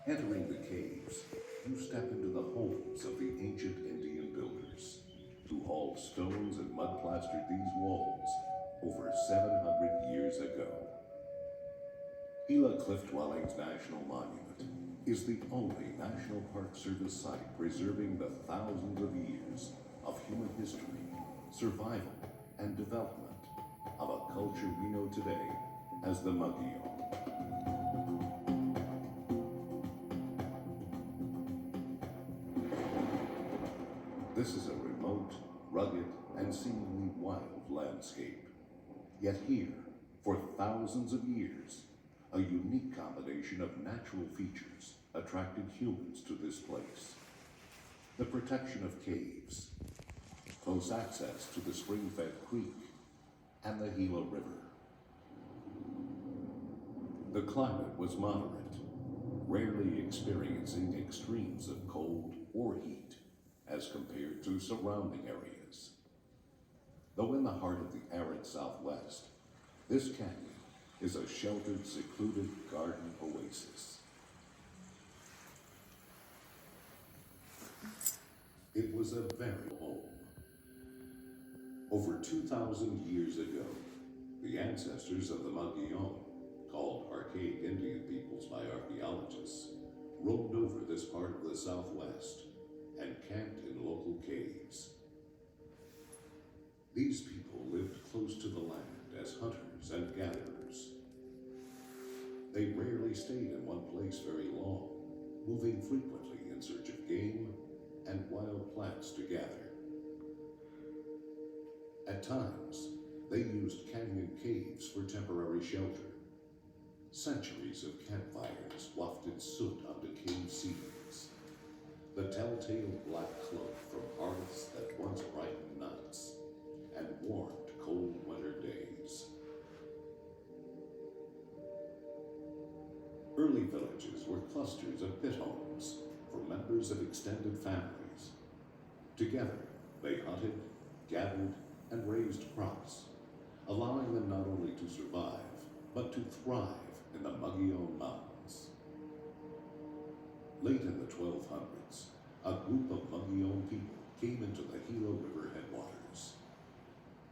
Entering the caves, you step into the homes of the ancient Indian builders, who hauled stones and mud plastered these walls over 700 years ago. Gila Cliff Dwellings National Monument is the only National Park Service site preserving the thousands of years of human history, survival, and development of a culture we know today as the Mogollon. This is a remote, rugged, and seemingly wild landscape. Yet here, for thousands of years, a unique combination of natural features attracted humans to this place. The protection of caves, close access to the spring-fed creek, and the Gila River. The climate was moderate, rarely experiencing extremes of cold or heat as compared to surrounding areas. Though in the heart of the arid Southwest, this canyon is a sheltered, secluded garden oasis. It was a very home. Over 2,000 years ago, the ancestors of the Mogollon, called archaic Indian peoples by archaeologists, roamed over this part of the Southwest and camped in local caves. These people lived close to the land as hunters and gatherers. They rarely stayed in one place very long, moving frequently in search of game and wild plants to gather. At times, they used canyon caves for temporary shelter. Centuries of campfires wafted soot onto cave ceilings, the telltale black cloak from hearths that once brightened nights and warmed cold winter days. Early villages were clusters of pit homes for members of extended families. Together, they hunted, gathered, and raised crops, allowing them not only to survive, but to thrive in the Mogollon Mountains. Late in the 1200s, a group of Mogollon people came into the Gila River headwaters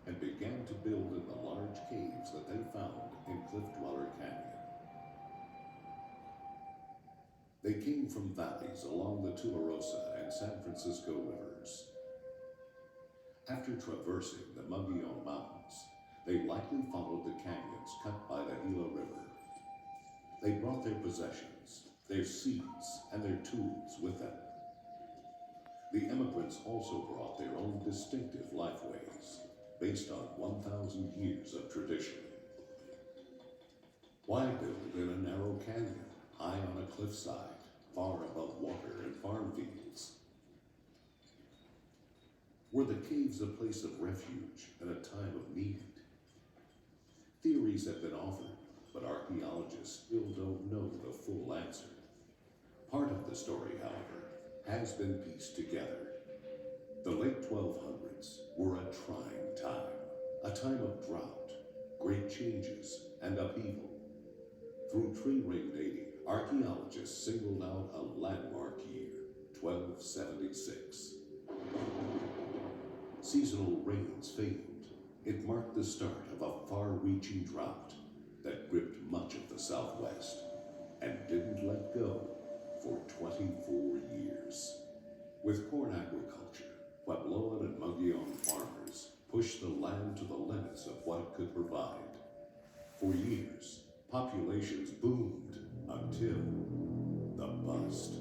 and began to build in the large caves that they found in Cliff Dweller Canyon. They came from valleys along the Tularosa and San Francisco rivers. After traversing the Mogollon Mountains, they likely followed the canyons cut by the Gila River. They brought their possessions, their seeds, and their tools with them. The immigrants also brought their own distinctive lifeways, based on 1,000 years of tradition. Why build in a narrow canyon, high on a cliffside, far above water and farm fields? Were the caves a place of refuge in a time of need? Theories have been offered, but archaeologists still don't know the full answer. Part of the story, however, has been pieced together. The late 1200s were a trying time, a time of drought, great changes, and upheaval. Through tree-ring dating, archaeologists singled out a landmark year, 1276. Seasonal rains failed. It marked the start of a far-reaching drought that gripped much of the Southwest and didn't let go for 24 years. With corn agriculture, Puebloan and Mogollon farmers pushed the land to the limits of what it could provide. For years, populations boomed until the bust.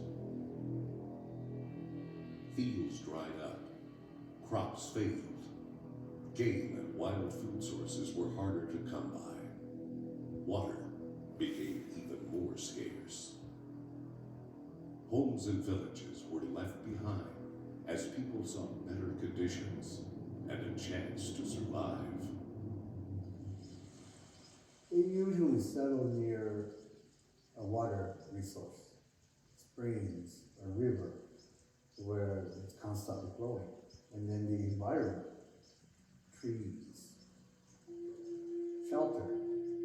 Fields dried up, crops failed, game and wild food sources were harder to come by. Water became even more scarce. Homes and villages were left behind as people sought better conditions and a chance to survive. They usually settle near a water resource, springs, a river, where it's constantly flowing. And then the environment, trees, shelter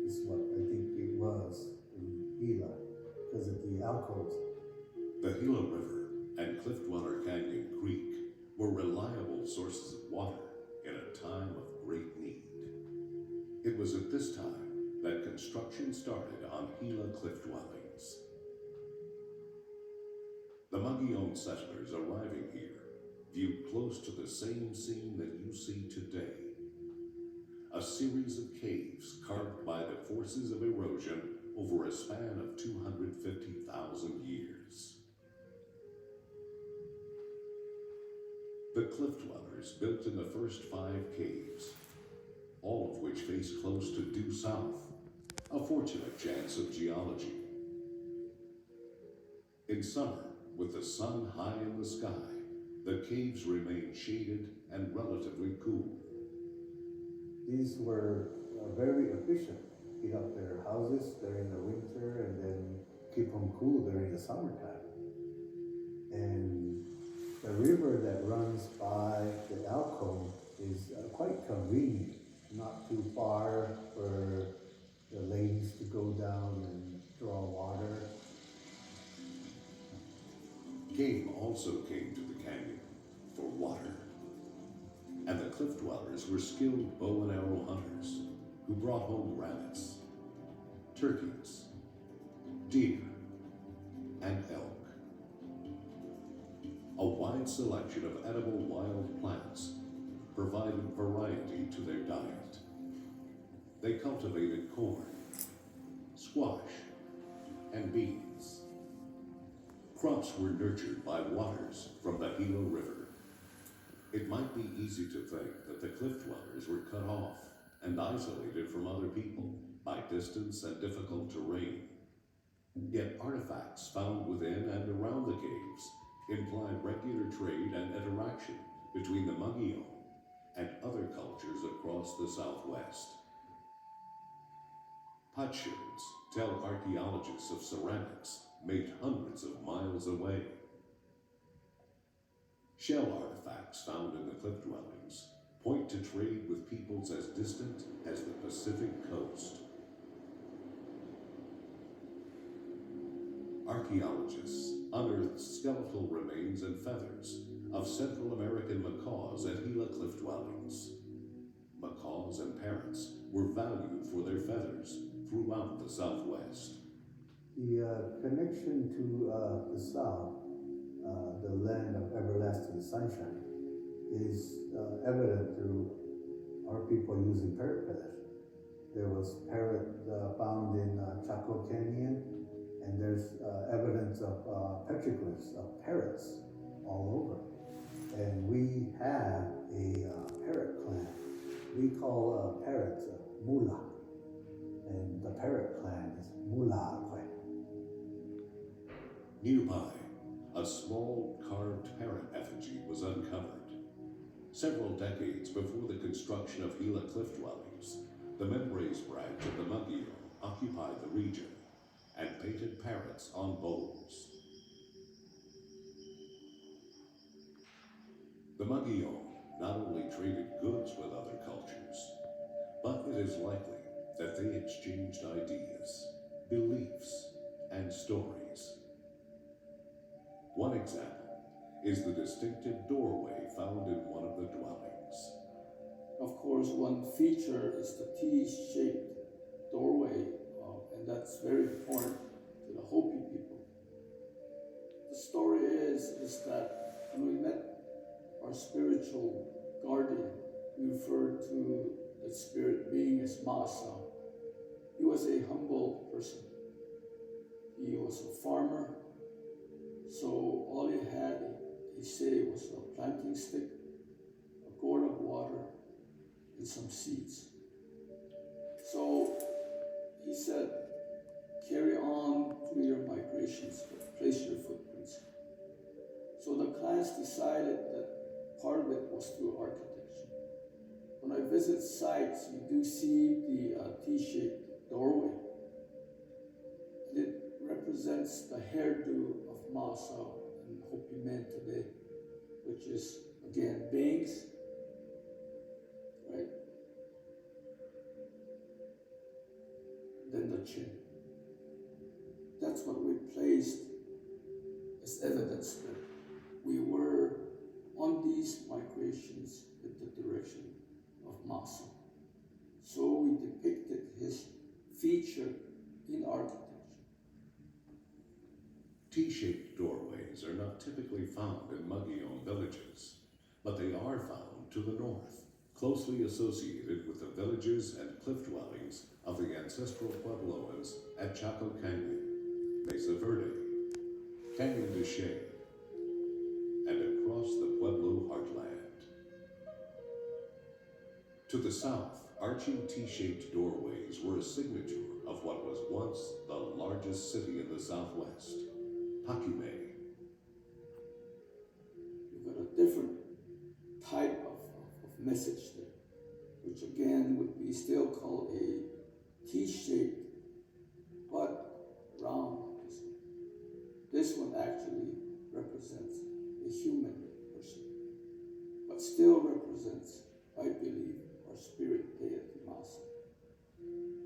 is what I think it was in Gila, because of the alcoves The Gila River and Cliff Dweller Canyon Creek were reliable sources of water in a time of great need. It was at this time that construction started on Gila Cliff Dwellings. The Mogollon settlers arriving here viewed close to the same scene that you see today. A series of caves carved by the forces of erosion over a span of 250,000 years. The Cliff Dwellers built in the first 5 caves, all of which face close to due south, a fortunate chance of geology. In summer, with the sun high in the sky, the caves remain shaded and relatively cool. These were very efficient. Heat up their houses during the winter and then keep them cool during the summertime. And the river that runs by the alcove is quite convenient, not too far for the ladies to go down and draw water. Game also came to the canyon for water. And the Cliff Dwellers were skilled bow and arrow hunters who brought home rabbits, turkeys, deer, and elk. A wide selection of edible wild plants provided variety to their diet. They cultivated corn, squash, and beans. Crops were nurtured by waters from the Gila River. It might be easy to think that the Cliff Dwellers were cut off and isolated from other people by distance and difficult terrain. Yet artifacts found within and around the caves imply regular trade and interaction between the Mogollon and other cultures across the Southwest. Potsherds tell archaeologists of ceramics made hundreds of miles away. Shell artifacts found in the Cliff Dwellings point to trade with peoples as distant as the Pacific coast. Archaeologists unearthed skeletal remains and feathers of Central American macaws at Gila Cliff Dwellings. Macaws and parrots were valued for their feathers throughout the Southwest. The connection to the South, the land of everlasting sunshine, is evident through our people using parrot feathers. There was parrot found in Chaco Canyon, and there's evidence of petroglyphs of parrots all over. And we have a parrot clan. We call parrots mula, and the parrot clan is mula. Nearby, a small carved parrot effigy was uncovered. Several decades before the construction of Gila Cliff Dwellings, the Membres branch of the Mogollon occupied the region and painted parrots on bowls. The Mogollon not only traded goods with other cultures, but it is likely that they exchanged ideas, beliefs, and stories. One example is the distinctive doorway found in one of the dwellings. Of course, one feature is the T-shaped doorway, and that's very important to the Hopi people. The story is that when we met our spiritual guardian, we referred to the spirit being as Masa. He was a humble person. He was a farmer, so all he had, he said, was a planting stick, a gourd of water, and some seeds. So he said, carry on through your migrations, but place your footprints. So the clans decided that part of it was through architecture. When I visit sites, you do see the T-shaped doorway. And it represents the hairdo of Masa and Hopi men today, which is, again, bangs, right? Then the chin. That's what we placed as evidence that we were on these migrations in the direction of Masa. So we depicted his feature in architecture. T-shaped doorways are not typically found in Magyar villages, but they are found to the north, closely associated with the villages and cliff dwellings of the ancestral Puebloans at Chaco Canyon, Mesa Verde, Canyon de Chelly, and across the Pueblo heartland. To the south, arching T-shaped doorways were a signature of what was once the largest city in the southwest, Pacume. You've got a different type of message there, which again would be still called a T-shaped, but round. This one actually represents a human person, but still represents, I believe, our spirit deity Masa.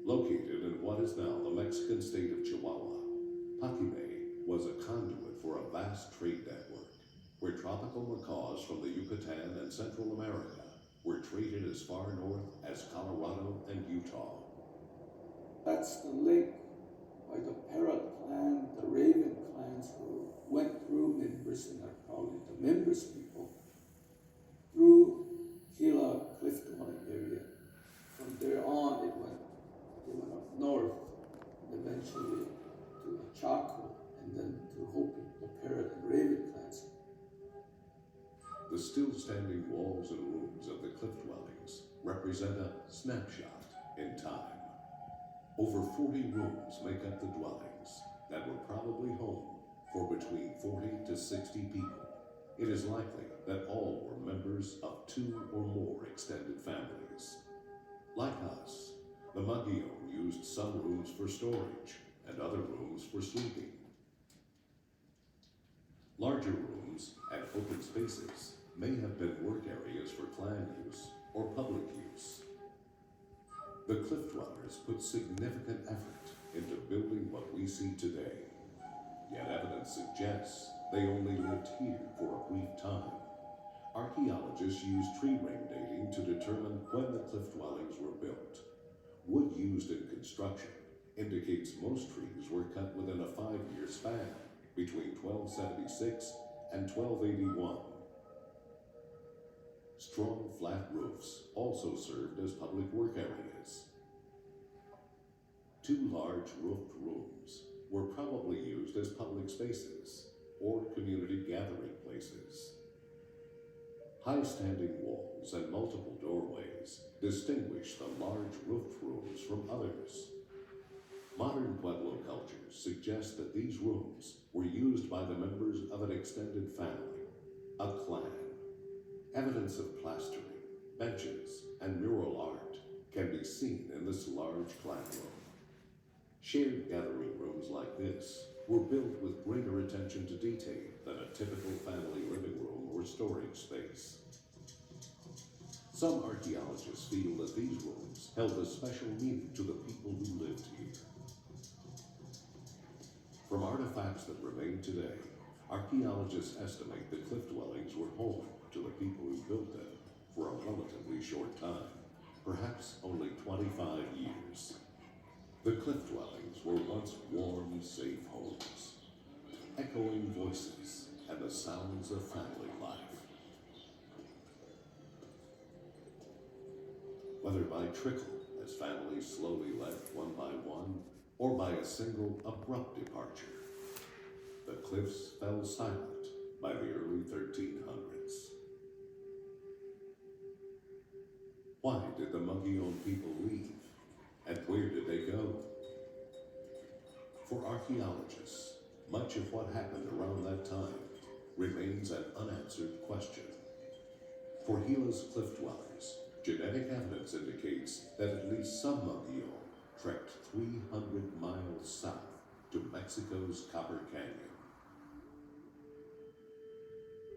Located in what is now the Mexican state of Chihuahua, Pacume was a conduit for a vast trade network, where tropical macaws from the Yucatan and Central America were traded as far north as Colorado and Utah. That's the link by the Parrot clan, the Raven clans who went through Mimbres and are probably the Mimbres people, through Gila Cliff dwelling area. From there on, they went up north, eventually to Chaco, and then to Hopi, the Parrot and Raven clans. The still-standing walls and rooms of the cliff dwellings represent a snapshot in time. Over 40 rooms make up the dwellings that were probably home for between 40 to 60 people. It is likely that all were members of 2 or more extended families. Like us, the Magyar used some rooms for storage and other rooms for sleeping. Larger rooms and open spaces may have been work areas for clan use or public use. The cliff dwellers put significant effort into building what we see today, yet evidence suggests they only lived here for a brief time. Archaeologists use tree ring dating to determine when the cliff dwellings were built. Wood used in construction indicates most trees were cut within a 5-year span between 1276 and 1281. Strong flat roofs also served as public work areas. 2 large roofed rooms were probably used as public spaces or community gathering places. High-standing walls and multiple doorways distinguish the large roofed rooms from others. Modern Pueblo cultures suggest that these rooms were used by the members of an extended family, a clan. Evidence of plastering, benches, and mural art can be seen in this large clan room. Shared gathering rooms like this were built with greater attention to detail than a typical family living room or storage space. Some archaeologists feel that these rooms held a special meaning to the people who lived here. From artifacts that remain today, archaeologists estimate the cliff dwellings were home to the people who built them for a relatively short time, perhaps only 25 years. The cliff dwellings were once warm, safe homes, echoing voices and the sounds of family life. Whether by trickle, as families slowly left one by one, or by a single abrupt departure, the cliffs fell silent by the early 1300s. Why did the Magyar people leave, and where did they go? For archaeologists, much of what happened around that time remains an unanswered question. For Gila's cliff dwellers, genetic evidence indicates that at least some Magyar trekked 300 miles south to Mexico's Copper Canyon.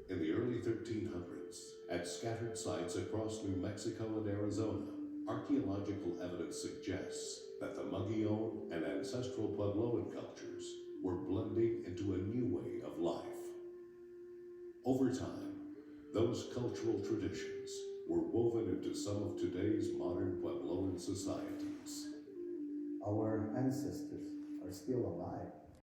In the early 1300s, at scattered sites across New Mexico and Arizona, archaeological evidence suggests that the Magyar and ancestral Puebloan cultures were blending into a new way of life. Over time, those cultural traditions were woven into some of today's modern Puebloan societies. Our ancestors are still alive.